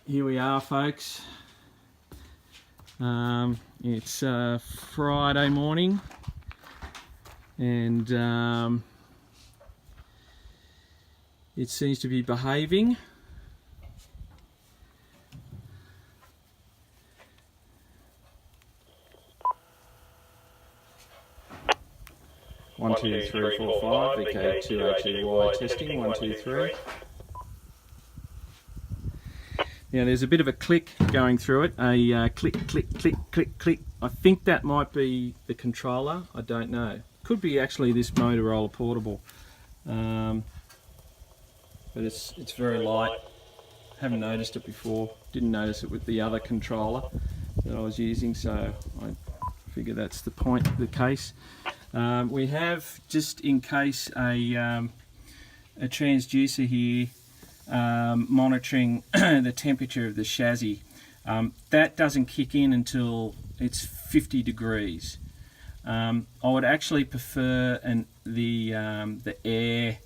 here we are, folks. It's Friday morning, and it seems to be behaving. One, two, three, four, five. Okay, 2HEY testing. 1, 2, 3. Now there's a bit of a click going through it. A click, click, click, click, click. I think that might be the controller. I don't know. Could be actually this Motorola portable. But it's very light. Haven't noticed it before. Didn't notice it with the other controller that I was using, so I figure that's the case. We have, just in case, a transducer here monitoring the temperature of the chassis. That doesn't kick in until it's 50 degrees. I would actually prefer the air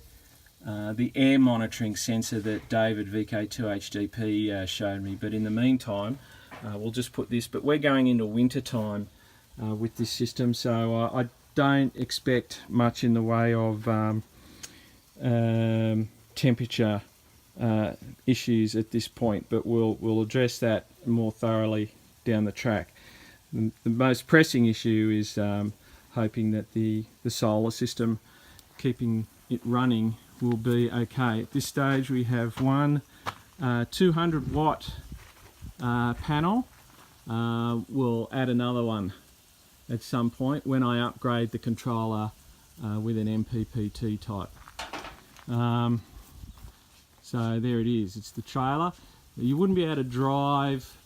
monitoring sensor that David VK2HDP showed me, but in the meantime we'll just put this. But we're going into winter time with this system, so I don't expect much in the way of temperature issues at this point, but we'll address that more thoroughly down the track. The most pressing issue is hoping that the solar system, keeping it running, will be okay. At this stage we have one 200 watt panel. We'll add another one at some point when I upgrade the controller with an MPPT type. So there it is, it's the trailer. You wouldn't be able to drive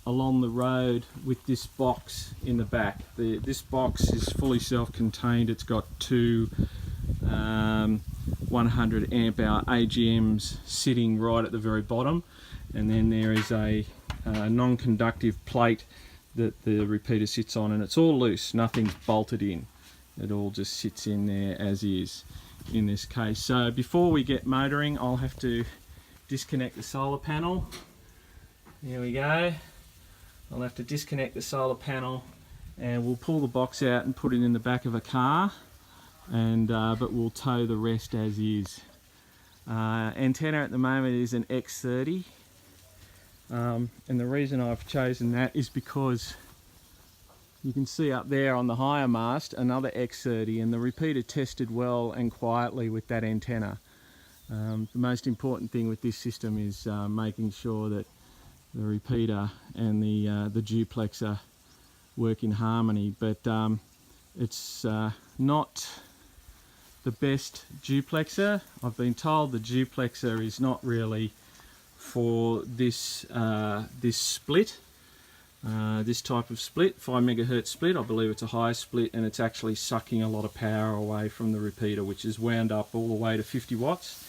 along the road with this box in the back. This box is fully self-contained. It's got two 100 amp hour AGMs sitting right at the very bottom, and then there is a non-conductive plate that the repeater sits on, and it's all loose, nothing's bolted in. It all just sits in there as is in this case. So before we get motoring, I'll have to disconnect the solar panel. There we go. I'll have to disconnect the solar panel, and we'll pull the box out and put it in the back of a car, and but we'll tow the rest as is. Antenna at the moment is an X30. And the reason I've chosen that is because you can see up there on the higher mast another X30, and the repeater tested well and quietly with that antenna. The most important thing with this system is making sure that the repeater and the duplexer work in harmony, but it's not the best duplexer. I've been told the duplexer is not really for this this split, this type of split, 5 megahertz split. I believe it's a high split, and it's actually sucking a lot of power away from the repeater, which is wound up all the way to 50 watts,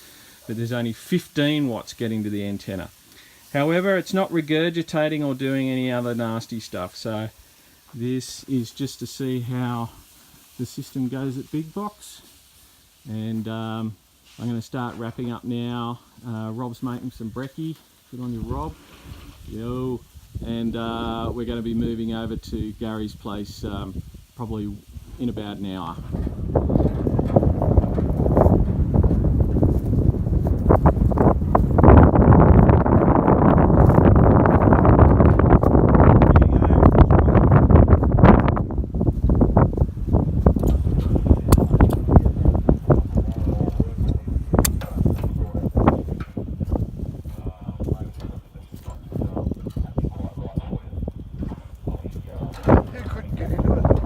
but there's only 15 watts getting to the antenna. However, it's not regurgitating or doing any other nasty stuff, so this is just to see how the system goes at big box. And I'm going to start wrapping up now. Rob's making some brekkie. Good on you, Rob. Yo. And we're going to be moving over to Gary's place probably in about an hour.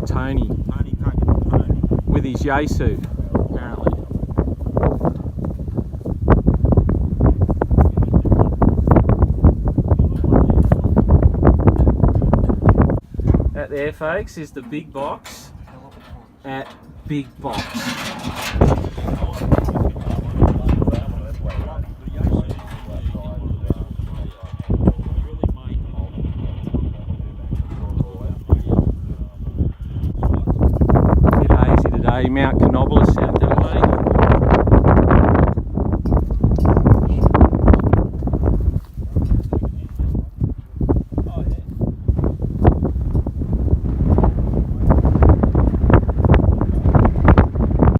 Tony with his Yaesu, apparently. That there, folks, is the big box at Big Box. Mount